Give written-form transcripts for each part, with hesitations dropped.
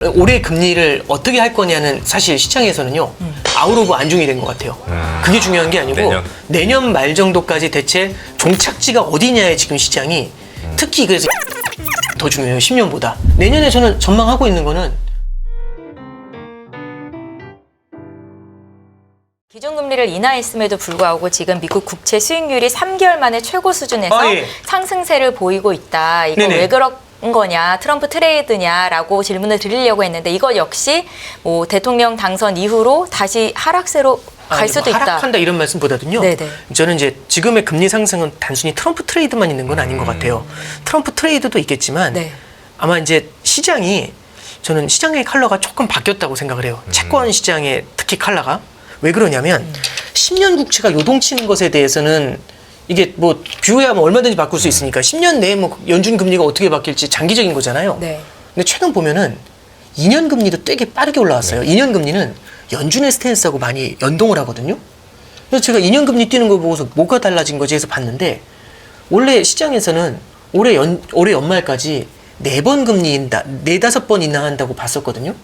올해 금리를 어떻게 할 거냐는 사실 시장에서는요 아웃 오브 안중이 된 것 같아요. 그게 중요한 게 아니고 내년 말 정도까지 대체 종착지가 어디냐에 지금 시장이 특히 그래서 더 중요해요. 10년보다. 내년에 저는 전망하고 있는 거는 기준금리를 인하했음에도 불구하고 지금 미국 국채 수익률이 3개월 만에 최고 수준에서 상승세를 보이고 있다. 이거 네네. 왜 그런 거냐, 트럼프 트레이드냐라고 질문을 드리려고 했는데 이것 역시 뭐 대통령 당선 이후로 다시 하락세로 갈 수도 있다. 하락한다 이런 말씀보다도요. 네네. 저는 이제 지금의 금리 상승은 단순히 트럼프 트레이드만 있는 건 아닌 것 같아요. 트럼프 트레이드도 있겠지만 네. 아마 이제 시장이 저는 시장의 컬러가 조금 바뀌었다고 생각을 해요. 채권 시장의 특히 컬러가. 왜 그러냐면 10년 국채가 요동치는 것에 대해서는 이게 뭐 뷰야 뭐 얼마든지 바꿀 수 있으니까 10년 내에 뭐 연준 금리가 어떻게 바뀔지 장기적인 거잖아요. 네. 근데 최근 보면은 2년 금리도 되게 빠르게 올라왔어요. 2년 금리는 연준의 스탠스하고 많이 연동을 하거든요. 그래서 제가 2년 금리 뛰는 거 보고서 뭐가 달라진 거지 해서 봤는데 원래 시장에서는 올해 연말까지 4번 금리 인하, 4-5번 인하한다고 봤었거든요.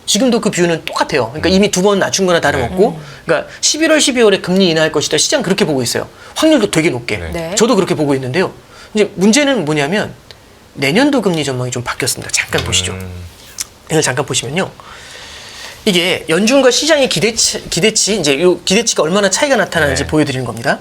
지금도 그 뷰는 똑같아요. 그러니까 이미 2번 낮춘 거나 다름없고 그러니까 11월, 12월에 금리 인하할 것이다. 시장 그렇게 보고 있어요. 확률도 되게 높게. 네. 저도 그렇게 보고 있는데요. 이제 문제는 뭐냐면 내년도 금리 전망이 좀 바뀌었습니다. 잠깐 보시죠. 이걸 잠깐 보시면요. 이게 연준과 시장의 기대치 이제 요 기대치가 얼마나 차이가 나타나는지 보여드리는 겁니다.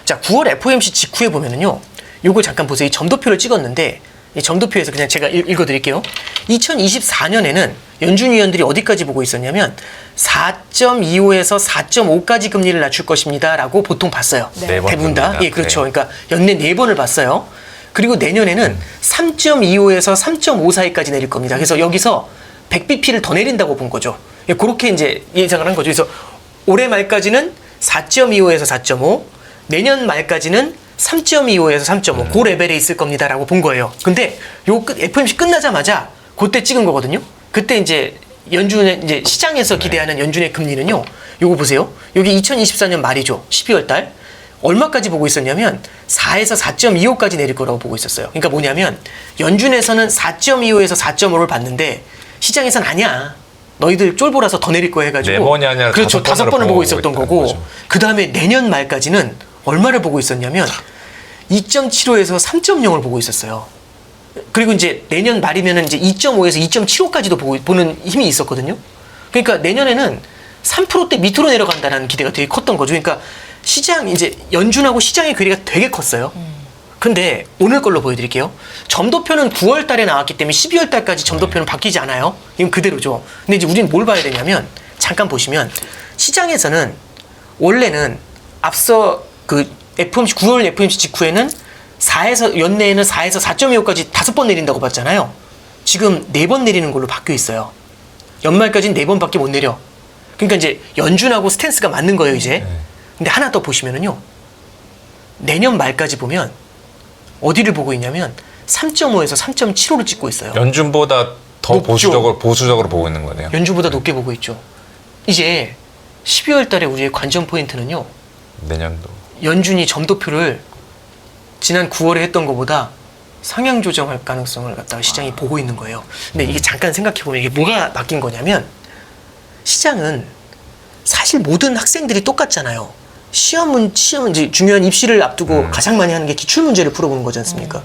자, 9월 FOMC 직후에 보면은요. 요걸 잠깐 보세요. 이 점도표를 찍었는데 이 점도표에서 그냥 제가 읽어드릴게요. 2024년에는 연준 위원들이 어디까지 보고 있었냐면 4.25에서 4.5까지 금리를 낮출 것입니다라고 보통 봤어요. 네. 대부분 다. 예, 그렇죠. 그러니까 연내 4번을 봤어요. 그리고 내년에는 3.25에서 3.5 사이까지 내릴 겁니다. 그래서 여기서 100bp를 더 내린다고 본 거죠. 예, 그렇게 이제 예상을 한 거죠. 그래서 올해 말까지는 4.25에서 4.5, 내년 말까지는 3.25에서 3.5, 그 레벨에 있을 겁니다라고 본 거예요. 근데 FOMC 끝나자마자 그때 찍은 거거든요. 그때 이제 연준의 이제 시장에서 기대하는 연준의 금리는요. 요거 보세요. 여기 2024년 말이죠. 12월 달. 얼마까지 보고 있었냐면 4에서 4.25까지 내릴 거라고 보고 있었어요. 그러니까 뭐냐면 연준에서는 4.25에서 4.5를 봤는데 시장에서는 아니야. 너희들 쫄보라서 더 내릴 거야 해가지고. 4번이 아니라 그렇죠. 5번을 보고 있었던 거고. 그 다음에 내년 말까지는 얼마를 보고 있었냐면 2.75에서 3.0을 보고 있었어요. 그리고 이제 내년 말이면은 이제 2.5에서 2.75까지도 보는 힘이 있었거든요. 그러니까 내년에는 3%대 밑으로 내려간다는 기대가 되게 컸던 거죠. 그러니까 시장 이제 연준하고 시장의 괴리가 되게 컸어요. 근데 오늘 걸로 보여드릴게요. 점도표는 9월 달에 나왔기 때문에 12월 달까지 점도표는 바뀌지 않아요. 이건 그대로죠. 근데 이제 우리는 뭘 봐야 되냐면 잠깐 보시면 시장에서는 원래는 앞서 그 FOMC 9월 FOMC 직후에는 4에서 연내에는 4에서 4.25까지 5번 내린다고 봤잖아요. 지금 4번 내리는 걸로 바뀌어 있어요. 연말까지는 4번밖에 못 내려. 그러니까 이제 연준하고 스탠스가 맞는 거예요, 이제. 근데 하나 더 보시면은요. 내년 말까지 보면 어디를 보고 있냐면 3.5에서 3.75를 찍고 있어요. 연준보다 더 보수적으로 보고 있는 거네요. 연준보다 높게 보고 있죠. 이제 12월 달에 우리의 관전 포인트는요. 내년도. 연준이 점도표를 지난 9월에 했던 것보다 상향 조정할 가능성을 갖다가 시장이 보고 있는 거예요. 근데 이게 잠깐 생각해보면 이게 뭐가 바뀐 거냐면 시장은 사실 모든 학생들이 똑같잖아요. 시험 이제 중요한 입시를 앞두고 가장 많이 하는 게 기출문제를 풀어보는 거지 않습니까?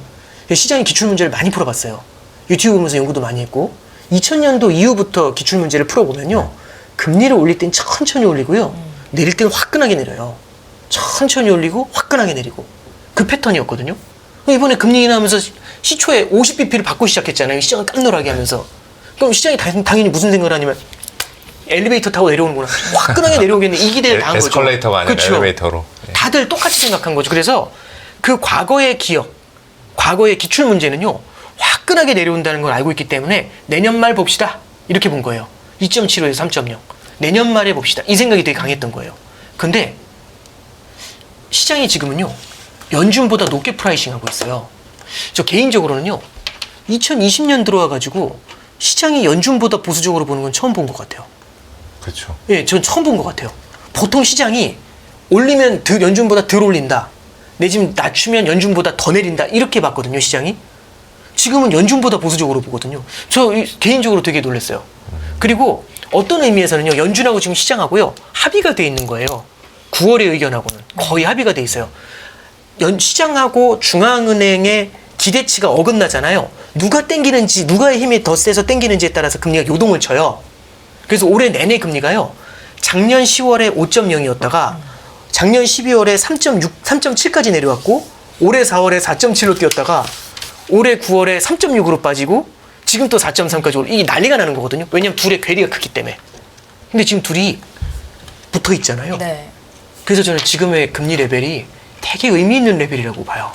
시장이 기출문제를 많이 풀어봤어요. 유튜브 보면서 연구도 많이 했고 2000년도 이후부터 기출문제를 풀어보면요. 금리를 올릴 땐 천천히 올리고요. 내릴 땐 화끈하게 내려요. 천천히 올리고 화끈하게 내리고 그 패턴이었거든요. 이번에 금리 인하하면서 시초에 50bp를 받고 시작했잖아요. 시장을 깜놀하게 하면서. 그럼 시장이 당연히 무슨 생각을 하냐면 엘리베이터 타고 내려오는구나. 화끈하게 내려오겠네. 이 기대를 당한 거죠. 에스컬레이터가 아니라 그렇죠. 엘리베이터로. 다들 똑같이 생각한 거죠. 그래서 그 과거의 기억, 과거의 기출 문제는요. 화끈하게 내려온다는 걸 알고 있기 때문에 내년 말 봅시다. 이렇게 본 거예요. 2.75에서 3.0. 내년 말에 봅시다. 이 생각이 되게 강했던 거예요. 근데 시장이 지금은요. 연준보다 높게 프라이싱하고 있어요. 저 개인적으로는요. 2020년 들어와가지고 시장이 연준보다 보수적으로 보는 건 처음 본 것 같아요. 그렇죠. 예, 전 처음 본 것 같아요. 보통 시장이 올리면 연준보다 덜 올린다. 내지는 낮추면 연준보다 더 내린다. 이렇게 봤거든요, 시장이. 지금은 연준보다 보수적으로 보거든요. 저 개인적으로 되게 놀랐어요. 그리고 어떤 의미에서는요, 연준하고 지금 시장하고요 합의가 돼 있는 거예요. 9월의 의견하고는 거의 합의가 돼 있어요. 시장하고 중앙은행의 기대치가 어긋나잖아요. 누가 땡기는지, 누가의 힘이 더 세서 땡기는지에 따라서 금리가 요동을 쳐요. 그래서 올해 내내 금리가요, 작년 10월에 5.0이었다가 작년 12월에 3.6, 3.7까지 내려왔고, 올해 4월에 4.7로 뛰었다가 올해 9월에 3.6으로 빠지고, 지금 또 4.3까지 오르고, 이게 난리가 나는 거거든요. 왜냐면 둘의 괴리가 크기 때문에. 근데 지금 둘이 붙어 있잖아요. 네. 그래서 저는 지금의 금리 레벨이 되게 의미 있는 레벨이라고 봐요.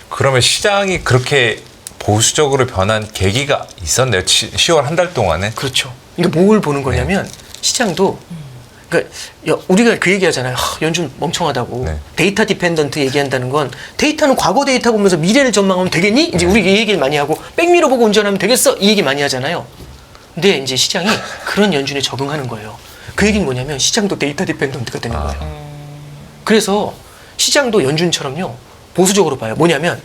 그러면 시장이 그렇게 보수적으로 변한 계기가 있었네요. 10월 한 달 동안에. 그렇죠. 이게 뭘 보는 거냐면 시장도, 그러니까 우리가 그 얘기하잖아요. 연준 멍청하다고. 네. 데이터 디펜던트 얘기한다는 건, 데이터는 과거 데이터 보면서 미래를 전망하면 되겠니? 이제 우리 이 얘기를 많이 하고, 백미러 보고 운전하면 되겠어? 이 얘기 많이 하잖아요. 근데 이제 시장이 그런 연준에 적응하는 거예요. 그 얘기는 뭐냐면 시장도 데이터 디펜던트가 되는 거예요. 그래서 시장도 연준처럼요 보수적으로 봐요. 뭐냐면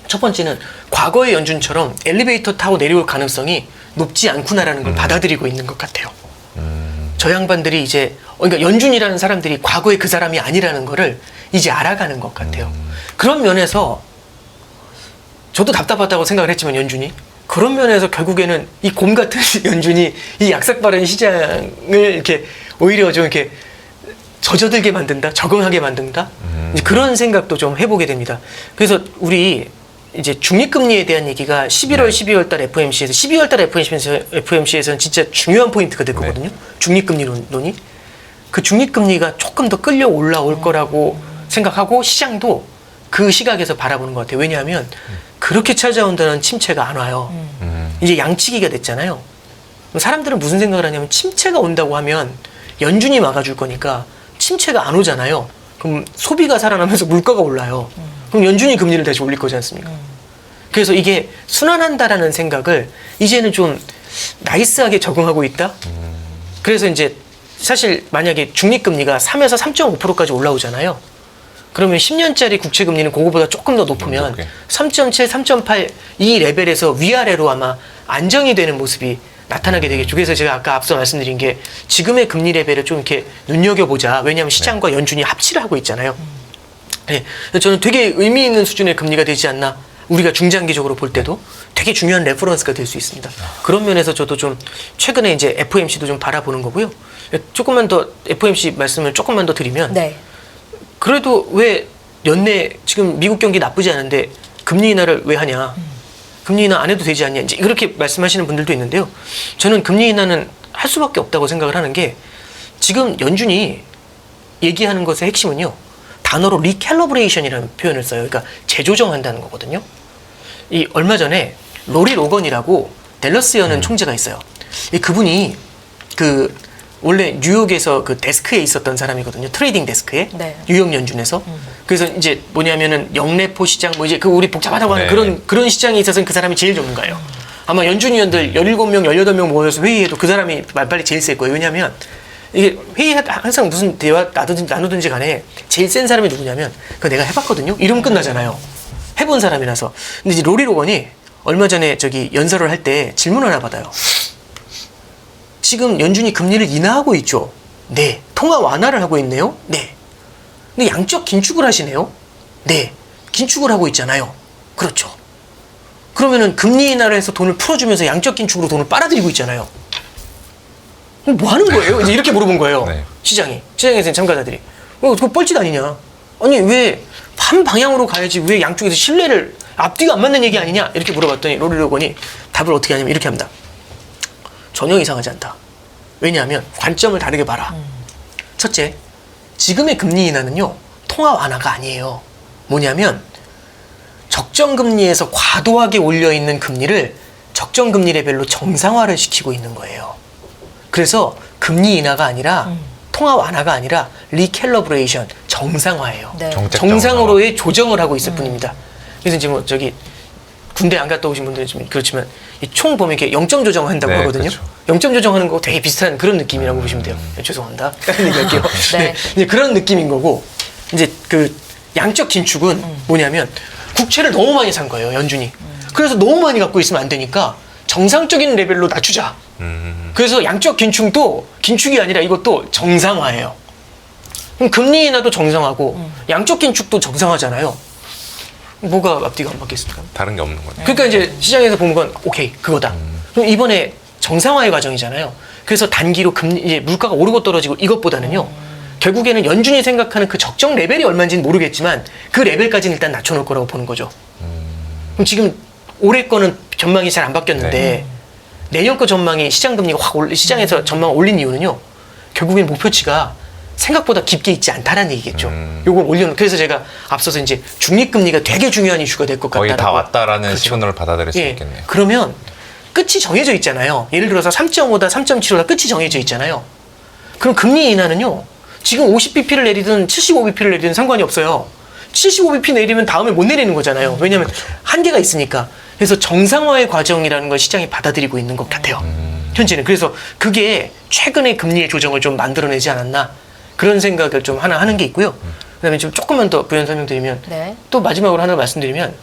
첫 번째는 과거의 연준처럼 엘리베이터 타고 내려올 가능성이 높지 않구나라는 걸 받아들이고 있는 것 같아요. 저 양반들이 이제, 그러니까 연준이라는 사람들이 과거의 그 사람이 아니라는 거를 이제 알아가는 것 같아요. 그런 면에서 저도 답답하다고 생각을 했지만, 연준이 그런 면에서 결국에는 이 곰 같은 연준이 이 약삭 빠른 시장을 이렇게 오히려 좀 이렇게 젖어들게 만든다, 적응하게 만든다, 이제 그런 생각도 좀 해보게 됩니다. 그래서 우리 이제 중립금리에 대한 얘기가 11월, 12월 달 FOMC에서, 12월 달 FOMC에서는 진짜 중요한 포인트가 될 거거든요. 중립금리론이. 그 중립금리가 조금 더 끌려 올라올 거라고 생각하고 시장도 그 시각에서 바라보는 것 같아요. 왜냐하면 그렇게 찾아온다는 침체가 안 와요. 이제 양치기가 됐잖아요. 사람들은 무슨 생각을 하냐면, 침체가 온다고 하면 연준이 막아줄 거니까 침체가 안 오잖아요. 그럼 소비가 살아나면서 물가가 올라요. 그럼 연준이 금리를 다시 올릴 거지 않습니까? 그래서 이게 순환한다라는 생각을 이제는 좀 나이스하게 적응하고 있다. 그래서 이제 사실 만약에 중립금리가 3에서 3.5%까지 올라오잖아요. 그러면 10년짜리 국채금리는 그거보다 조금 더 높으면 높게. 3.7, 3.8 이 레벨에서 위아래로 아마 안정이 되는 모습이 나타나게 되겠죠. 그래서 제가 아까 앞서 말씀드린 게, 지금의 금리 레벨을 좀 이렇게 눈여겨보자. 왜냐하면 시장과 연준이 합치를 하고 있잖아요. 네. 저는 되게 의미 있는 수준의 금리가 되지 않나. 우리가 중장기적으로 볼 때도 되게 중요한 레퍼런스가 될 수 있습니다. 그런 면에서 저도 좀 최근에 이제 FOMC도 좀 바라보는 거고요. 조금만 더 FOMC 말씀을 조금만 더 드리면, 네. 그래도 왜 연내 지금 미국 경기 나쁘지 않은데 금리 인하를 왜 하냐? 금리 인하 안 해도 되지 않냐? 이제 그렇게 말씀하시는 분들도 있는데요. 저는 금리 인하는 할 수밖에 없다고 생각을 하는 게, 지금 연준이 얘기하는 것의 핵심은요, 단어로 리캘러브레이션이라는 표현을 써요. 그러니까 재조정한다는 거거든요. 이 얼마 전에 로리 로건이라고 댈러스 연은 총재가 있어요. 그분이 그 원래 뉴욕에서 그 데스크에 있었던 사람이거든요. 트레이딩 데스크에. 네. 뉴욕 연준에서. 그래서 이제 뭐냐면은 영래포 시장, 뭐 이제 그 우리 복잡하다고 하는 네. 그런 시장에 있어서는 그 사람이 제일 전문가예요. 아마 연준 위원들 17명, 18명 모여서 회의해도 그 사람이 말빨리 제일 셀 거예요. 왜냐면 이게 회의 항상 무슨 대화 나누든지 간에 제일 센 사람이 누구냐면, 그거 내가 해봤거든요. 이러면 끝나잖아요. 해본 사람이라서. 근데 이제 로리 로건이 얼마 전에 저기 연설을 할 때 질문 하나 받아요. 지금 연준이 금리를 인하하고 있죠? 네. 통화 완화를 하고 있네요? 네. 근데 양적 긴축을 하시네요? 네. 긴축을 하고 있잖아요. 그렇죠. 그러면은 금리 인하를 해서 돈을 풀어주면서 양적 긴축으로 돈을 빨아들이고 있잖아요. 그럼 뭐 하는 거예요? 이제 이렇게 물어본 거예요. 네. 시장에서 참가자들이. 그거 뻘짓 아니냐? 아니, 왜 한 방향으로 가야지 왜 양쪽에서 신뢰를, 앞뒤가 안 맞는 얘기 아니냐? 이렇게 물어봤더니 로리 로건이 답을 어떻게 하냐면 이렇게 합니다. 전혀 이상하지 않다. 왜냐하면 관점을 다르게 봐라. 첫째, 지금의 금리 인하는요, 통화 완화가 아니에요. 뭐냐면 적정금리에서 과도하게 올려있는 금리를 적정금리 레벨로 정상화를 시키고 있는 거예요. 그래서 금리 인하가 아니라 통화 완화가 아니라 리캘러브레이션, 정상화예요. 네. 정책 정상으로의 조정을 하고 있을 뿐입니다. 그래서 이제 뭐 저기 군대 안 갔다 오신 분들은 좀 그렇지만, 이 총 보면 이렇게 0점 조정한다고 네, 하거든요. 그렇죠. 0점 조정하는 거 되게 비슷한 그런 느낌이라고 보시면 돼요. 죄송합니다. 다른 얘기할게요. 네. 네. 이제 그런 느낌인 거고, 이제 그 양적 긴축은 뭐냐면 국채를 너무 많이 산 거예요, 연준이. 그래서 너무 많이 갖고 있으면 안 되니까 정상적인 레벨로 낮추자. 그래서 양적 긴축이 아니라 이것도 정상화예요. 그럼 금리 인하도 정상화고 양적 긴축도 정상화잖아요. 뭐가 앞뒤가 안 맞겠습니까? 다른 게 없는 거네. 그러니까 이제 시장에서 보는 건 오케이 그거다. 그럼 이번에 정상화의 과정이잖아요. 그래서 단기로 이제 물가가 오르고 떨어지고 이것보다는요. 결국에는 연준이 생각하는 그 적정 레벨이 얼마인지는 모르겠지만 그 레벨까지는 일단 낮춰놓을 거라고 보는 거죠. 그럼 지금 올해 거는 전망이 잘 안 바뀌었는데 내년 거 전망이 시장 금리가 시장에서 전망을 올린 이유는요. 결국엔 목표치가 생각보다 깊게 있지 않다라는 얘기겠죠. 요걸 그래서 제가 앞서서 이제 중립금리가 되게 중요한 이슈가 될 것 같다. 거의 다 왔다라는 그렇죠. 시그널을 받아들일 수 예. 있겠네요. 그러면 끝이 정해져 있잖아요. 예를 들어서 3.5다 3.75다 끝이 정해져 있잖아요. 그럼 금리 인하는요. 지금 50bp를 내리든 75bp를 내리든 상관이 없어요. 75bp 내리면 다음에 못 내리는 거잖아요. 왜냐하면 한계가 있으니까. 그래서 정상화의 과정이라는 걸 시장이 받아들이고 있는 것 같아요. 현재는. 그래서 그게 최근에 금리의 조정을 좀 만들어내지 않았나 그런 생각을 좀 하나 하는 게 있고요. 그다음에 좀 조금만 더 부연 설명드리면 네. 또 마지막으로 하나 말씀드리면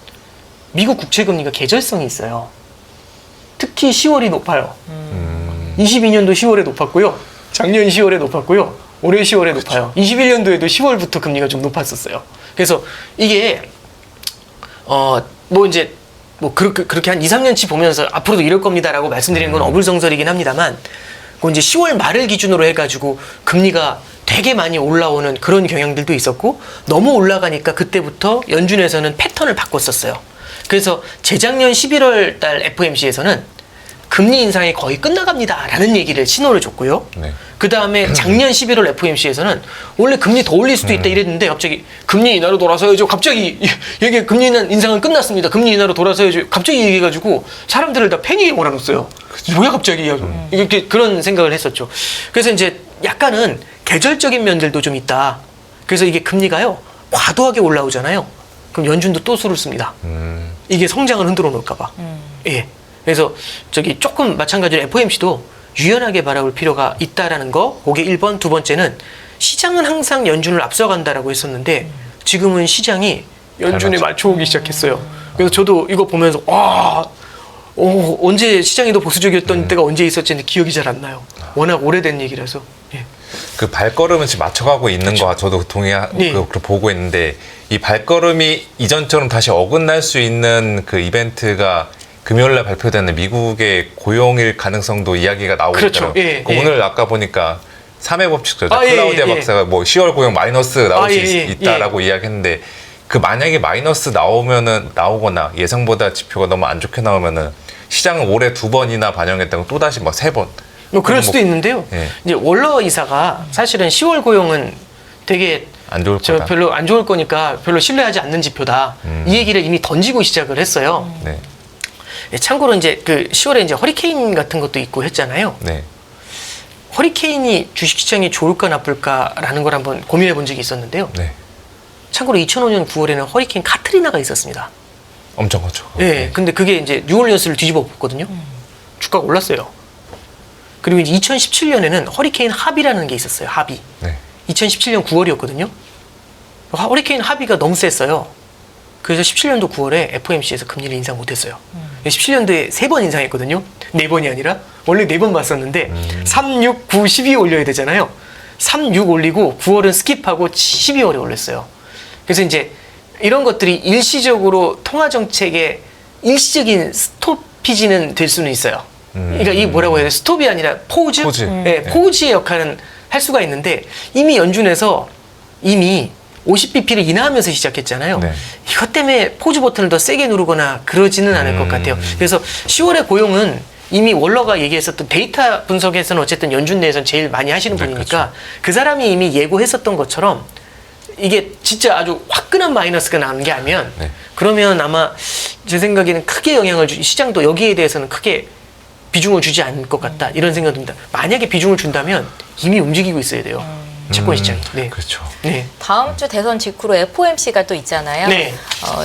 미국 국채 금리가 계절성이 있어요. 특히 10월이 높아요. 22년도 10월에 높았고요. 작년 10월에 높았고요. 올해 10월에 높아요. 21년도에도 10월부터 금리가 좀 높았었어요. 그래서 이게 그렇게 한 2, 3년치 보면서 앞으로도 이럴 겁니다라고 말씀드리는 건 어불성설이긴 합니다만 그 이제 10월 말을 기준으로 해가지고 금리가 되게 많이 올라오는 그런 경향들도 있었고 너무 올라가니까 그때부터 연준에서는 패턴을 바꿨었어요. 그래서 재작년 11월 달 FOMC에서는 금리 인상이 거의 끝나갑니다라는 얘기를 신호를 줬고요. 네. 그 다음에 작년 11월 FOMC에서는 원래 금리 더 올릴 수도 있다 이랬는데 갑자기 금리 인하로 돌아서야죠. 갑자기 이게 금리 인상은 끝났습니다. 금리 인하로 돌아서야죠. 갑자기 얘기해가지고 사람들을 다 패닉에 몰아넣었어요. 뭐야 갑자기 이렇게 그런 생각을 했었죠. 그래서 이제 약간은 계절적인 면들도 좀 있다. 그래서 이게 금리가요 과도하게 올라오잖아요. 그럼 연준도 또 수를 씁니다. 이게 성장을 흔들어 놓을까 봐. 예. 그래서 조금 마찬가지로 FOMC도 유연하게 바라볼 필요가 있다라는 거. 그게 1번. 두 번째는 시장은 항상 연준을 앞서간다라고 했었는데 지금은 시장이 연준에 맞춰오기 시작했어요. 그래서 저도 이거 보면서 언제 시장이 더 보수적이었던 때가 언제 있었지 했는데 기억이 잘 안 나요. 워낙 오래된 얘기라서. 예. 그 발걸음은 지금 맞춰가고 있는 그렇죠. 거 저도 네. 그렇게 보고 있는데 이 발걸음이 이전처럼 다시 어긋날 수 있는 그 이벤트가 금요일날 발표되는 미국의 고용일 가능성도 이야기가 나오고 그렇죠. 있더라고요. 예, 그 예. 오늘 아까 보니까 3회 법칙 예, 클라우디아 예, 박사가 뭐 10월 고용 마이너스 나올 수 예, 있다라고 이야기했는데 그 만약에 마이너스 나오거나 예상보다 지표가 너무 안 좋게 나오면은 시장은 올해 2번이나 반영했다고 또 다시 막 3번. 그럴 수도 있는데요. 예. 이제 월러 이사가 사실은 10월 고용은 되게 안 좋을 거다. 별로 안 좋을 거니까 별로 신뢰하지 않는 지표다. 이 얘기를 이미 던지고 시작을 했어요. 네. 예, 참고로 이제 그 10월에 이제 허리케인 같은 것도 있고 했잖아요. 네. 허리케인이 주식시장이 좋을까 나쁠까라는 걸 한번 고민해 본 적이 있었는데요. 네. 참고로 2005년 9월에는 허리케인 카트리나가 있었습니다. 엄청 컸죠. 예, 네. 근데 그게 이제 뉴올리언스를 뒤집어 엎었거든요. 주가가 올랐어요. 그리고 이제 2017년에는 허리케인 하비라는 게 있었어요. 하비. 네. 2017년 9월이었거든요. 허리케인 하비가 너무 셌어요. 그래서 17년도 9월에 FOMC에서 금리를 인상 못했어요. 17년도에 3번 인상했거든요. 4번이 아니라 원래 4번 봤었는데 3, 6, 9, 12 올려야 되잖아요. 3, 6 올리고 9월은 스킵하고 12월에 올렸어요. 그래서 이제 이런 것들이 일시적으로 통화 정책의 일시적인 스톱피지는 될 수는 있어요. 그러니까 이 뭐라고 해야 돼? 스톱이 아니라 포즈? 포즈. 네, 포즈의 역할은 할 수가 있는데 이미 연준에서 이미 50bp를 인하하면서 시작했잖아요. 네. 이것 때문에 포즈 버튼을 더 세게 누르거나 그러지는 않을 것 같아요. 그래서 10월의 고용은 이미 월러가 얘기했었던 데이터 분석에서는 어쨌든 연준 내에서는 제일 많이 하시는 네, 분이니까 그렇죠. 그 사람이 이미 예고했었던 것처럼 이게 진짜 아주 화끈한 마이너스가 나오는 게 아니면 네. 그러면 아마 제 생각에는 크게 영향을 시장도 여기에 대해서는 크게 비중을 주지 않을 것 같다 이런 생각이 듭니다. 만약에 비중을 준다면 이미 움직이고 있어야 돼요. 채권 시장이. 네. 그렇죠. 네. 다음 주 대선 직후로 FOMC가 또 있잖아요. 네.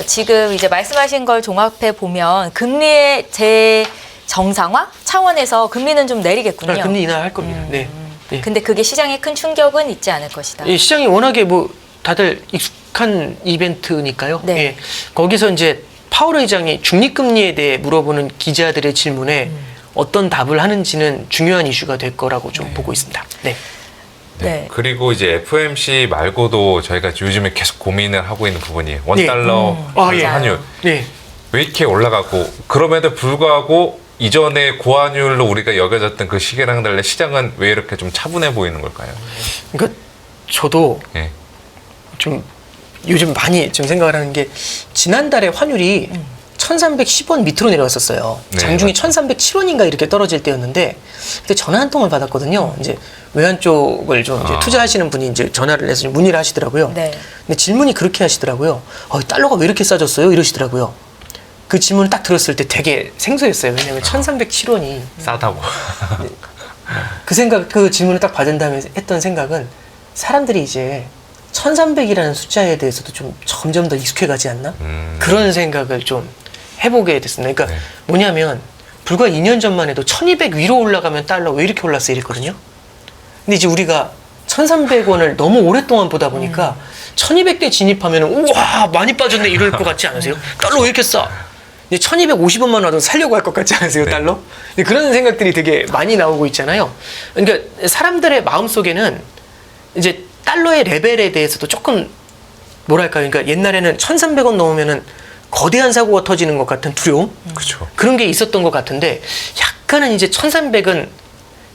지금 이제 말씀하신 걸 종합해 보면 금리의 재정상화 차원에서 금리는 좀 내리겠군요. 금리 인하할 겁니다. 네. 네. 근데 그게 시장에 큰 충격은 있지 않을 것이다. 시장이 워낙에 뭐 다들 익숙한 이벤트니까요. 네. 예. 거기서 이제 파월 의장이 중립금리에 대해 물어보는 기자들의 질문에 어떤 답을 하는지는 중요한 이슈가 될 거라고 좀 보고 있습니다. 네. 네. 그리고 이제 FOMC 말고도 저희가 요즘에 계속 고민을 하고 있는 부분이 원달러 예. 환율 네. 왜 이렇게 올라가고 그럼에도 불구하고 이전에 고환율로 우리가 여겨졌던 그 시기랑 달리 시장은 왜 이렇게 좀 차분해 보이는 걸까요? 그러니까 저도 예. 좀 요즘 많이 좀 생각을 하는 게 지난달에 환율이 1310원 밑으로 내려왔었어요. 네, 장중에 맞죠. 1307원인가 이렇게 떨어질 때였는데 그때 전화 한 통을 받았거든요. 이제 외환 쪽을 좀 이제 투자하시는 분이 이제 전화를 해서 문의를 하시더라고요. 네. 근데 질문이 그렇게 하시더라고요. 달러가 왜 이렇게 싸졌어요? 이러시더라고요. 그 질문을 딱 들었을 때 되게 생소했어요. 왜냐하면 1307원이 싸다고. 그 질문을 딱 받은 다음에 했던 생각은 사람들이 이제 1300이라는 숫자에 대해서도 좀 점점 더 익숙해가지 않나? 그런 생각을 좀 해보게 됐습니다. 그러니까 네. 뭐냐면 불과 2년 전만 해도 1200 위로 올라가면 달러 왜 이렇게 올랐어 이랬거든요. 근데 이제 우리가 1300원을 너무 오랫동안 보다 보니까 1200대 진입하면 우와 많이 빠졌네 이럴 것 같지 않으세요? 달러 왜 이렇게 싸? 근데 1250원만 와도 살려고 할 것 같지 않으세요, 네. 달러? 근데 그런 생각들이 되게 많이 나오고 있잖아요. 그러니까 사람들의 마음속에는 이제 달러의 레벨에 대해서도 조금 뭐랄까요? 그러니까 옛날에는 1300원 넘으면은 거대한 사고가 터지는 것 같은 두려움? 그렇죠. 그런 게 있었던 것 같은데 약간은 이제 1300은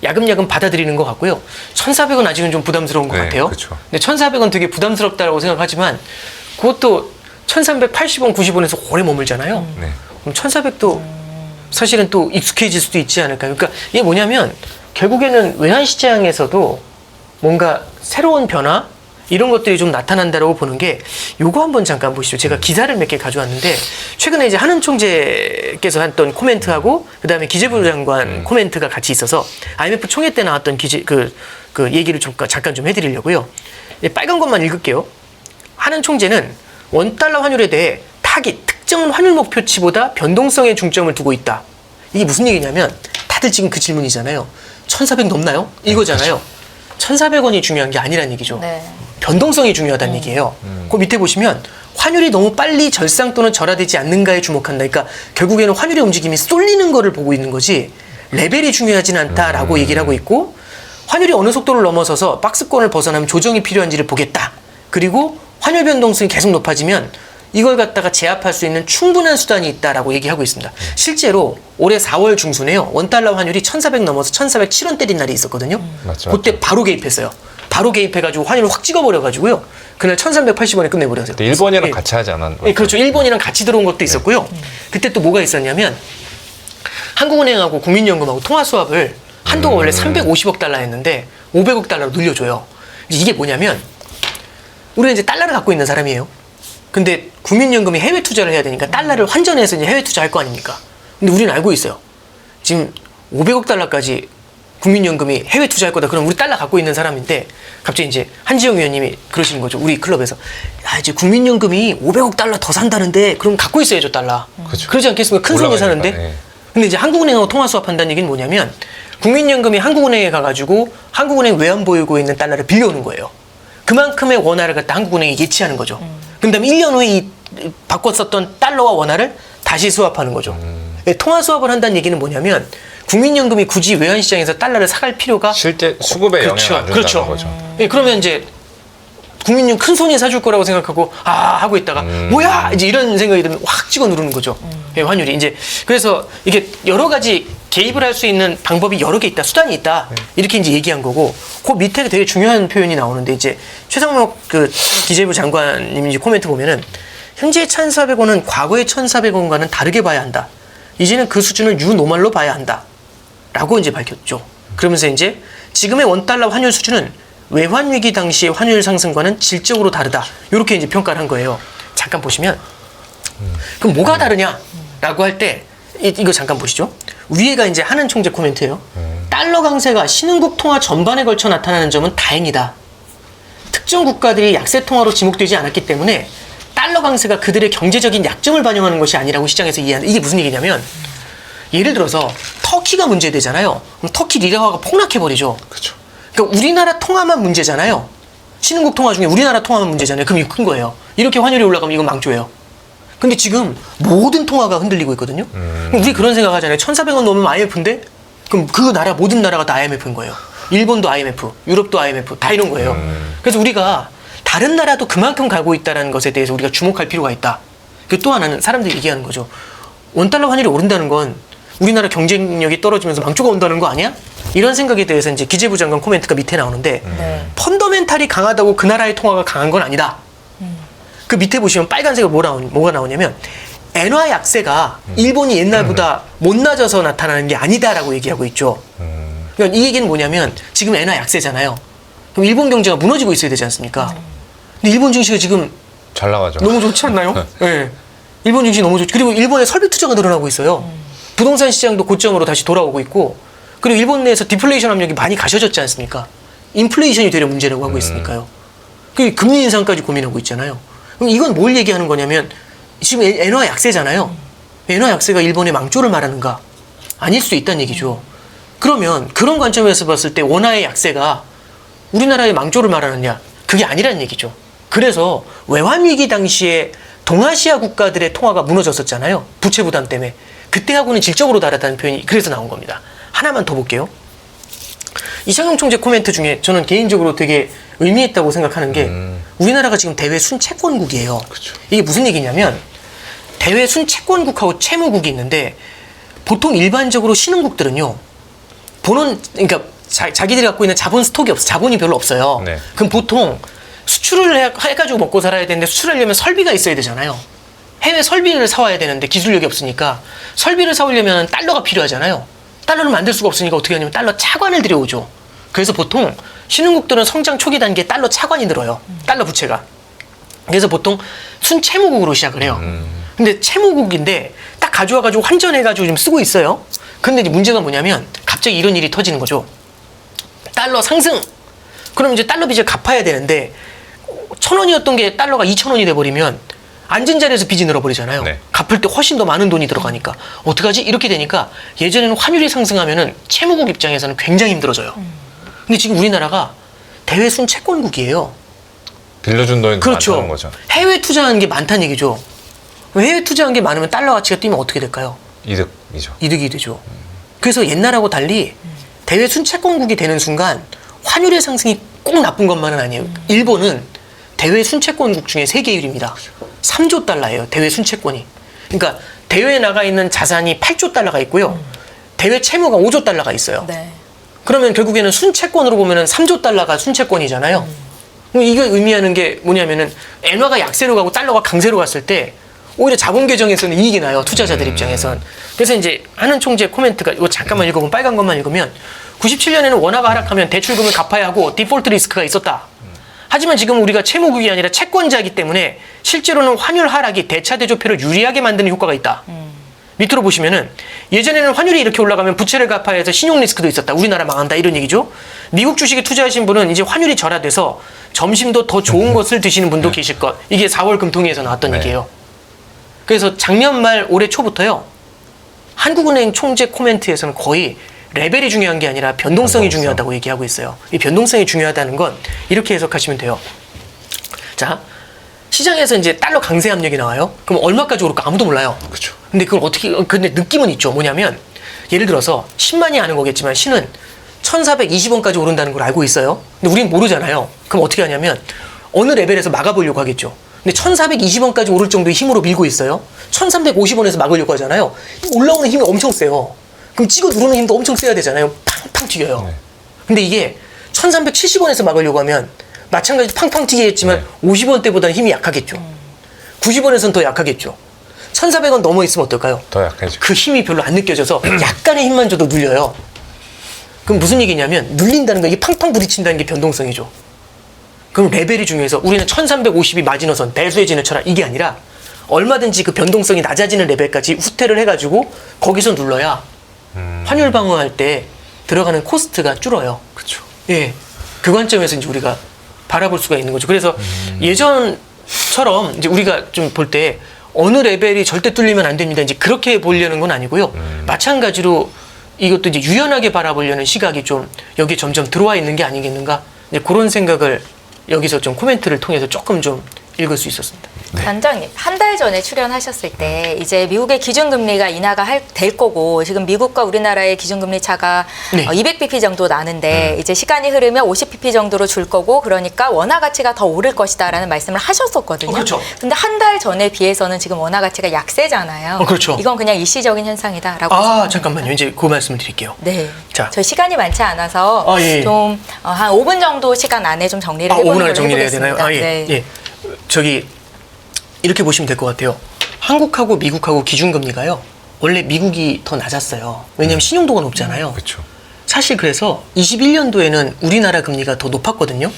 야금야금 받아들이는 것 같고요. 1400은 아직은 좀 부담스러운 것 네, 같아요. 그쵸. 근데 1400은 되게 부담스럽다고 생각하지만 그것도 1380원, 90원에서 오래 머물잖아요. 네. 그럼 1400도 사실은 또 익숙해질 수도 있지 않을까요? 그러니까 이게 뭐냐면 결국에는 외환시장에서도 뭔가 새로운 변화 이런 것들이 좀 나타난다라고 보는 게 요거 한번 잠깐 보시죠. 제가 기사를 몇 개 가져왔는데 최근에 이제 한은 총재께서 했던 코멘트하고 그다음에 기재부 장관 코멘트가 같이 있어서 IMF 총회 때 나왔던 그 얘기를 좀 잠깐 좀 해드리려고요. 빨간 것만 읽을게요. 한은 총재는 원달러 환율에 대해 특정 환율 목표치보다 변동성에 중점을 두고 있다. 이게 무슨 얘기냐면 다들 지금 그 질문이잖아요. 1400 넘나요? 이거잖아요. 1400원이 중요한 게 아니란 얘기죠. 네. 변동성이 중요하다는 얘기예요. 그 밑에 보시면 환율이 너무 빨리 절상 또는 절하되지 않는가에 주목한다. 그러니까 결국에는 환율의 움직임이 쏠리는 거를 보고 있는 거지 레벨이 중요하진 않다라고 얘기를 하고 있고 환율이 어느 속도를 넘어서서 박스권을 벗어나면 조정이 필요한지를 보겠다. 그리고 환율 변동성이 계속 높아지면 이걸 갖다가 제압할 수 있는 충분한 수단이 있다라고 얘기하고 있습니다. 실제로 올해 4월 중순에요. 원달러 환율이 1400 넘어서 1407원 때린 날이 있었거든요. 맞죠, 그때 맞죠. 바로 개입했어요. 바로 개입해가지고 환율을 확 찍어버려가지고 그날 1380원에 끝내버렸어요. 또 일본이랑 예. 같이 하지 않았나요? 예, 그렇죠. 일본이랑 같이 들어온 것도 있었고요. 그때 또 뭐가 있었냐면 한국은행하고 국민연금하고 통화수합을 한도가 원래 350억 달러 했는데 500억 달러로 늘려줘요. 이게 뭐냐면 우리는 이제 달러를 갖고 있는 사람이에요. 근데 국민연금이 해외 투자를 해야 되니까 달러를 환전해서 이제 해외 투자할 거 아닙니까? 근데 우리는 알고 있어요. 지금 500억 달러까지 국민연금이 해외 투자할 거다. 그럼 우리 달러 갖고 있는 사람인데 갑자기 이제 한지영 위원님이 그러시는 거죠. 우리 클럽에서. 야, 이제 국민연금이 500억 달러 더 산다는데 그럼 갖고 있어야죠, 달러. 그렇죠. 그러지 않겠습니까? 큰 손이 올라가니까, 사는데. 예. 근데 이제 한국은행하고 통화수합한다는 얘기는 뭐냐면 국민연금이 한국은행에 가가지고 한국은행 외환 보유고에 있는 달러를 빌려오는 거예요. 그만큼의 원화를 갖다 한국은행이 예치하는 거죠. 그 다음에 1년 후에 이 바꿨었던 달러와 원화를 다시 수합하는 거죠. 통화 수합을 한다는 얘기는 뭐냐면 국민연금이 굳이 외환시장에서 달러를 사갈 필요가 실제 수급에 영향을 안 준다는 그렇죠. 거죠. 예, 그러면 이제 국민연금 큰 손이 사줄 거라고 생각하고 하고 있다가 뭐야 이제 이런 생각이 들면 확 찍어 누르는 거죠. 예, 환율이 이제 그래서 이게 여러 가지 개입을 할 수 있는 방법이 여러 개 있다, 수단이 있다 이렇게 이제 얘기한 거고 그 밑에 되게 중요한 표현이 나오는데 이제 최상목 그 기재부 장관님 이제 코멘트 보면은 현재 1,400원은 과거의 1,400원과는 다르게 봐야 한다. 이제는 그 수준을 유노멀로 봐야 한다라고 이제 밝혔죠. 그러면서 이제 지금의 원달러 환율 수준은 외환 위기 당시의 환율 상승과는 질적으로 다르다. 이렇게 이제 평가를 한 거예요. 잠깐 보시면 그럼 뭐가 다르냐라고 할 때 이거 잠깐 보시죠. 위에가 이제 한은 총재 코멘트예요. 달러 강세가 신흥국 통화 전반에 걸쳐 나타나는 점은 다행이다. 특정 국가들이 약세 통화로 지목되지 않았기 때문에 달러 강세가 그들의 경제적인 약점을 반영하는 것이 아니라고 시장에서 이해한다. 이게 무슨 얘기냐면 예를 들어서 터키가 문제되잖아요. 그럼 터키 리라화가 폭락해버리죠. 그렇죠. 그러니까 우리나라 통화만 문제잖아요. 신흥국 통화 중에 우리나라 통화만 문제잖아요. 그럼 이거 큰 거예요. 이렇게 환율이 올라가면 이건 망조예요. 근데 지금 모든 통화가 흔들리고 있거든요. 그럼 우리 그런 생각 하잖아요. 1,400원 넘으면 IMF인데? 그럼 그 나라, 모든 나라가 다 IMF인 거예요. 일본도 IMF, 유럽도 IMF, 다 이런 거예요. 그래서 우리가 다른 나라도 그만큼 가고 있다는 것에 대해서 우리가 주목할 필요가 있다. 그 또 하나는 사람들이 얘기하는 거죠. 원달러 환율이 오른다는 건 우리나라 경쟁력이 떨어지면서 망조가 온다는 거 아니야? 이런 생각에 대해서 이제 기재부 장관 코멘트가 밑에 나오는데 네. 펀더멘탈이 강하다고 그 나라의 통화가 강한 건 아니다. 그 밑에 보시면 빨간색으로 뭐가 나오냐면 엔화 약세가 일본이 옛날보다 못 낮아서 나타나는 게 아니다라고 얘기하고 있죠. 그러니까 이 얘기는 뭐냐면 지금 엔화 약세잖아요. 그럼 일본 경제가 무너지고 있어야 되지 않습니까? 근데 일본 증시가 지금 잘 나가죠. 너무 좋지 않나요? 네. 일본 증시 너무 좋죠. 그리고 일본의 설비 투자가 늘어나고 있어요. 부동산 시장도 고점으로 다시 돌아오고 있고, 그리고 일본 내에서 디플레이션 압력이 많이 가셔졌지 않습니까? 인플레이션이 되려 문제라고 하고 있으니까요. 그 금리 인상까지 고민하고 있잖아요. 그럼 이건 뭘 얘기하는 거냐면 지금 엔화 약세잖아요. 엔화 약세가 일본의 망조를 말하는가? 아닐 수 있다는 얘기죠. 그러면 그런 관점에서 봤을 때 원화의 약세가 우리나라의 망조를 말하느냐? 그게 아니라는 얘기죠. 그래서 외환위기 당시에 동아시아 국가들의 통화가 무너졌었잖아요. 부채 부담 때문에. 그때하고는 질적으로 다르다는 표현이 그래서 나온 겁니다. 하나만 더 볼게요. 이창용 총재 코멘트 중에 저는 개인적으로 되게 의미있다고 생각하는 게 우리나라가 지금 대외 순채권국이에요. 그쵸. 이게 무슨 얘기냐면 대외 순채권국하고 채무국이 있는데 보통 일반적으로 신흥국들은요. 그러니까 자기들이 갖고 있는 자본 스톡이 없어. 자본이 별로 없어요. 네. 그럼 보통 수출을 해가지고 먹고 살아야 되는데 수출하려면 설비가 있어야 되잖아요. 해외 설비를 사와야 되는데 기술력이 없으니까 설비를 사오려면 달러가 필요하잖아요. 달러를 만들 수가 없으니까 어떻게 하냐면 달러 차관을 들여오죠. 그래서 보통 신흥국들은 성장 초기 단계에 달러 차관이 늘어요. 달러 부채가. 그래서 보통 순채무국으로 시작을 해요. 근데 채무국인데 딱 가져와가지고 환전해가지고 지금 쓰고 있어요. 근데 이제 문제가 뭐냐면 갑자기 이런 일이 터지는 거죠. 달러 상승! 그럼 이제 달러 빚을 갚아야 되는데 1,000원이었던 게 달러가 2,000원이 돼버리면 앉은 자리에서 빚이 늘어버리잖아요. 네. 갚을 때 훨씬 더 많은 돈이 들어가니까 어떡하지? 이렇게 되니까 예전에는 환율이 상승하면은 채무국 입장에서는 굉장히 힘들어져요. 근데 지금 우리나라가 대외 순채권국이에요. 빌려준 돈이 그렇죠. 많다는 거죠. 해외 투자하는 게 많다는 얘기죠. 해외 투자한 게 많으면 달러 가치가 뛰면 어떻게 될까요? 이득이죠. 이득이 되죠. 그래서 옛날하고 달리 대외 순채권국이 되는 순간 환율의 상승이 꼭 나쁜 것만은 아니에요. 일본은 대외 순채권국 중에 세계 1위입니다. 3조 달러예요. 대외 순채권이. 그러니까 대외에 나가 있는 자산이 8조 달러가 있고요. 대외 채무가 5조 달러가 있어요. 네. 그러면 결국에는 순채권으로 보면은 3조 달러가 순채권이잖아요. 그럼 이게 의미하는 게 뭐냐면은 엔화가 약세로 가고 달러가 강세로 갔을 때 오히려 자본 계정에서는 이익이 나요. 투자자들 입장에선. 그래서 이제 하는 총재 코멘트가 이거 잠깐만 읽어보면 빨간 것만 읽으면 97년에는 원화가 하락하면 대출금을 갚아야 하고 디폴트 리스크가 있었다. 하지만 지금 우리가 채무국이 아니라 채권자이기 때문에 실제로는 환율 하락이 대차대조표를 유리하게 만드는 효과가 있다. 밑으로 보시면은 예전에는 환율이 이렇게 올라가면 부채를 갚아야 해서 신용 리스크도 있었다. 우리나라 망한다. 이런 얘기죠. 미국 주식에 투자하신 분은 이제 환율이 절하돼서 점심도 더 좋은 것을 드시는 분도 계실 것. 이게 4월 금통위에서 나왔던 네. 얘기예요. 그래서 작년 말 올해 초부터요. 한국은행 총재 코멘트에서는 거의 레벨이 중요한 게 아니라 변동성이 중요하다고 얘기하고 있어요. 이 변동성이 중요하다는 건 이렇게 해석하시면 돼요. 자, 시장에서 이제 달러 강세 압력이 나와요. 그럼 얼마까지 오를까 아무도 몰라요. 그렇죠. 근데 그걸 근데 느낌은 있죠. 뭐냐면 예를 들어서 10만이 아는 거겠지만 신은 1,420원까지 오른다는 걸 알고 있어요. 근데 우린 모르잖아요. 그럼 어떻게 하냐면 어느 레벨에서 막아보려고 하겠죠. 근데 1,420원까지 오를 정도의 힘으로 밀고 있어요. 1,350원에서 막으려고 하잖아요. 올라오는 힘이 엄청 세요. 그럼 찍어 누르는 힘도 엄청 세야 되잖아요. 팡팡 튀겨요. 네. 근데 이게 1,370원에서 막으려고 하면 마찬가지로 팡팡 튀기겠지만 50원대보다는 힘이 약하겠죠. 90원에서는 더 약하겠죠. 1,400원 넘어 있으면 어떨까요? 더 약해지고. 그 힘이 별로 안 느껴져서 약간의 힘만 줘도 눌려요. 그럼 무슨 얘기냐면 눌린다는 거 이게 팡팡 부딪힌다는 게 변동성이죠. 그럼 레벨이 중요해서 우리는 1350이 마지노선 배수의 진을 쳐라 이게 아니라 얼마든지 그 변동성이 낮아지는 레벨까지 후퇴를 해가지고 거기서 눌러야 환율 방어할 때 들어가는 코스트가 줄어요. 그렇죠. 예, 그 관점에서 이제 우리가 바라볼 수가 있는 거죠. 그래서 예전처럼 이제 우리가 좀 볼 때 어느 레벨이 절대 뚫리면 안 됩니다. 이제 그렇게 보려는 건 아니고요. 마찬가지로 이것도 이제 유연하게 바라보려는 시각이 좀 여기 점점 들어와 있는 게 아니겠는가. 이제 그런 생각을 여기서 좀 코멘트를 통해서 조금 좀 읽을 수 있었습니다. 단장님, 한 달 전에 출연하셨을 때 이제 미국의 기준금리가 인하가 될 거고 지금 미국과 우리나라의 기준금리 차가 네. 200bp 정도 나는데 이제 시간이 흐르면 50bp 정도로 줄 거고 그러니까 원화 가치가 더 오를 것이다라는 말씀을 하셨었거든요. 그렇죠. 근데 한 달 전에 비해서는 지금 원화 가치가 약세잖아요. 그렇죠. 이건 그냥 일시적인 현상이다라고. 잠깐만요. 이제 그 말씀을 드릴게요. 네. 자. 저희 시간이 많지 않아서 예. 좀 한 5분 정도 시간 안에 좀 정리를 해보는 5분 안에 걸로 정리를 해야 해보겠습니다. 되나요? 예. 네. 예. 저기 이렇게 보시면 될 것 같아요. 한국하고 미국하고 기준금리가요. 원래 미국이 더 낮았어요. 왜냐하면 신용도가 높잖아요. 그렇죠. 사실 그래서 21년도에는 우리나라 금리가 더 높았거든요.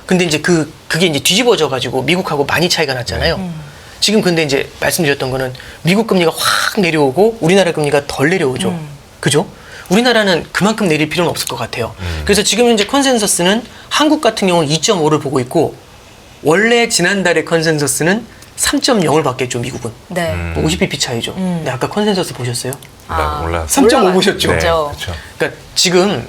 근데 이제 그게 이제 뒤집어져 가지고 미국하고 많이 차이가 났잖아요. 지금 근데 이제 말씀드렸던 거는 미국 금리가 확 내려오고 우리나라 금리가 덜 내려오죠. 그죠? 우리나라는 그만큼 내릴 필요는 없을 것 같아요. 그래서 지금 현재 컨센서스는 한국 같은 경우는 2.5를 보고 있고 원래 지난달의 컨센서스는 3.0을 받겠죠, 미국은. 네. 50bp 차이죠. 근데 아까 컨센서스 보셨어요? 올라. 3.5 보셨죠? 네, 그렇죠. 그렇죠. 그러니까 지금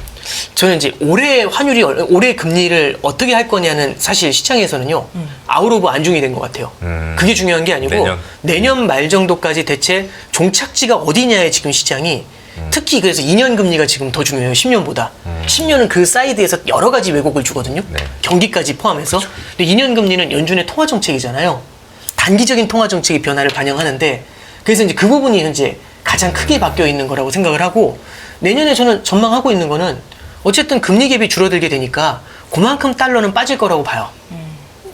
저는 이제 올해 금리를 어떻게 할 거냐는 사실 시장에서는요 아웃 오브 안중이 된 것 같아요. 그게 중요한 게 아니고 내년 말 정도까지 대체 종착지가 어디냐에 지금 시장이 특히 그래서 2년 금리가 지금 더 중요해요. 10년보다. 10년은 그 사이드에서 여러 가지 왜곡을 주거든요. 네. 경기까지 포함해서. 근데 2년 금리는 연준의 통화 정책이잖아요. 단기적인 통화 정책의 변화를 반영하는데 그래서 이제 그 부분이 현재 가장 크게 바뀌어 있는 거라고 생각을 하고 내년에 저는 전망하고 있는 거는 어쨌든 금리 갭이 줄어들게 되니까 그만큼 달러는 빠질 거라고 봐요.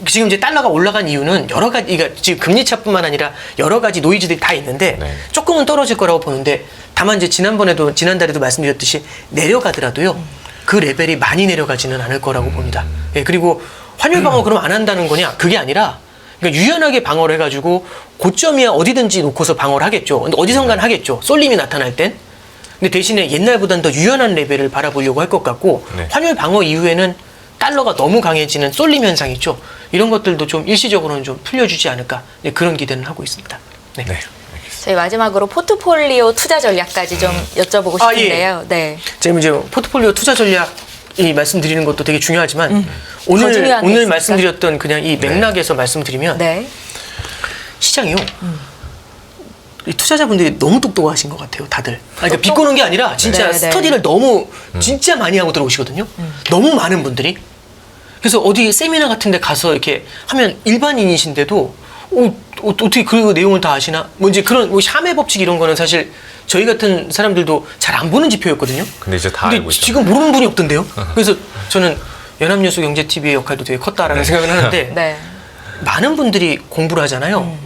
지금 이제 달러가 올라간 이유는 여러 가지, 그러니까 지금 금리 차뿐만 아니라 여러 가지 노이즈들이 다 있는데 네. 조금은 떨어질 거라고 보는데 다만 이제 지난달에도 말씀드렸듯이 내려가더라도요 그 레벨이 많이 내려가지는 않을 거라고 봅니다. 예, 그리고 환율 방어 그럼 안 한다는 거냐? 그게 아니라 그러니까 유연하게 방어를 해가지고 고점이야 어디든지 놓고서 방어를 하겠죠. 근데 어디선간 하겠죠. 쏠림이 나타날 땐. 근데 대신에 옛날보다는 더 유연한 레벨을 바라보려고 할 것 같고 네. 환율 방어 이후에는 달러가 너무 강해지는 쏠림 현상 있죠. 이런 것들도 좀 일시적으로는 좀 풀려주지 않을까 네, 그런 기대는 하고 있습니다. 네. 네. 저희 마지막으로 포트폴리오 투자 전략까지 좀 여쭤보고 싶은데요. 네. 제가 이제 포트폴리오 투자 전략이 말씀드리는 것도 되게 중요하지만 더 중요한 게 오늘 있습니까? 말씀드렸던 그냥 이 맥락에서 말씀드리면 네. 시장이요. 이 투자자분들이 너무 똑똑하신 것 같아요, 다들. 그러니까 비꼬는 게 아니라 진짜 네, 네. 스터디를 너무 진짜 많이 하고 들어오시거든요. 너무 많은 분들이. 그래서 어디 세미나 같은 데 가서 이렇게 하면 일반인이신데도 어떻게 그 내용을 다 아시나? 뭐 이제 그런 뭐 샤메 법칙 이런 거는 사실 저희 같은 사람들도 잘 안 보는 지표였거든요. 근데 이제 다 알고 근데 있죠. 지금 모르는 분이 없던데요. 그래서 저는 연합뉴스 경제TV의 역할도 되게 컸다라는 생각을 하는데 네. 많은 분들이 공부를 하잖아요.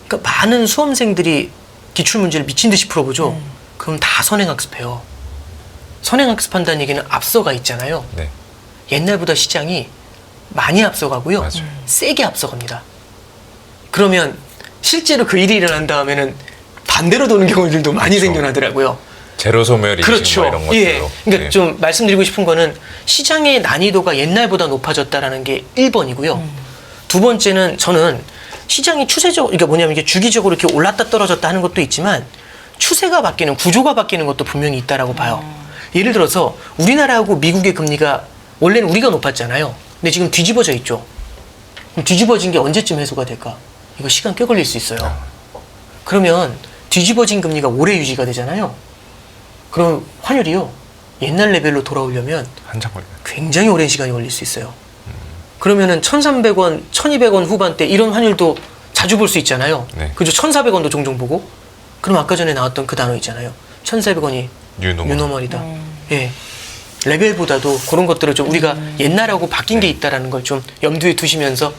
그러니까 많은 수험생들이 기출문제를 미친 듯이 풀어보죠. 그럼 다 선행학습해요. 선행학습한다는 얘기는 앞서가 있잖아요. 네. 옛날보다 시장이 많이 앞서가고요. 맞아요. 세게 앞서갑니다. 그러면 실제로 그 일이 일어난 다음에는 반대로 도는 경우들도 많이 그렇죠. 생겨나더라고요. 제로 소멸이 그렇죠. 이런 것들로. 예. 그러니까 네. 좀 말씀드리고 싶은 거는 시장의 난이도가 옛날보다 높아졌다라는 게 1번이고요. 두 번째는 저는 시장이 추세적, 그러니까 뭐냐면 이게 주기적으로 이렇게 올랐다 떨어졌다 하는 것도 있지만 추세가 바뀌는, 구조가 바뀌는 것도 분명히 있다라고 봐요. 예를 들어서 우리나라하고 미국의 금리가 원래는 우리가 높았잖아요. 근데 지금 뒤집어져 있죠. 그럼 뒤집어진 게 언제쯤 해소가 될까? 이거 시간 꽤 걸릴 수 있어요. 그러면 뒤집어진 금리가 오래 유지가 되잖아요. 그럼 환율이요. 옛날 레벨로 돌아오려면 한참 걸려요. 굉장히 오랜 시간이 걸릴 수 있어요. 그러면은 1,300원, 1,200원 후반대 이런 환율도 자주 볼 수 있잖아요. 네. 그죠? 1,400원도 종종 보고. 그럼 아까 전에 나왔던 그 단어 있잖아요. 1,400원이 뉴노멀이다. 예. 레벨보다도 그런 것들을 좀 우리가 옛날하고 바뀐 게 있다라는 걸 좀 염두에 두시면서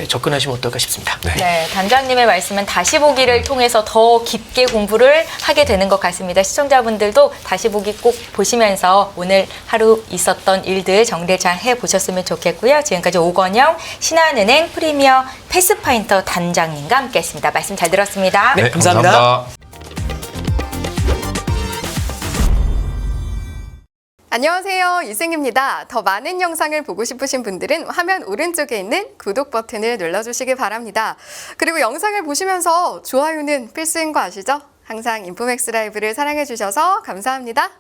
접근하시면 어떨까 싶습니다. 네, 단장님의 말씀은 다시 보기를 통해서 더 깊게 공부를 하게 되는 것 같습니다. 시청자분들도 다시 보기 꼭 보시면서 오늘 하루 있었던 일들 정리를 잘 해보셨으면 좋겠고요. 지금까지 오건영 신한은행 프리미어 패스파인터 단장님과 함께했습니다. 말씀 잘 들었습니다. 네, 감사합니다. 안녕하세요. 이승입니다. 더 많은 영상을 보고 싶으신 분들은 화면 오른쪽에 있는 구독 버튼을 눌러주시기 바랍니다. 그리고 영상을 보시면서 좋아요는 필수인 거 아시죠? 항상 인포맥스 라이브를 사랑해주셔서 감사합니다.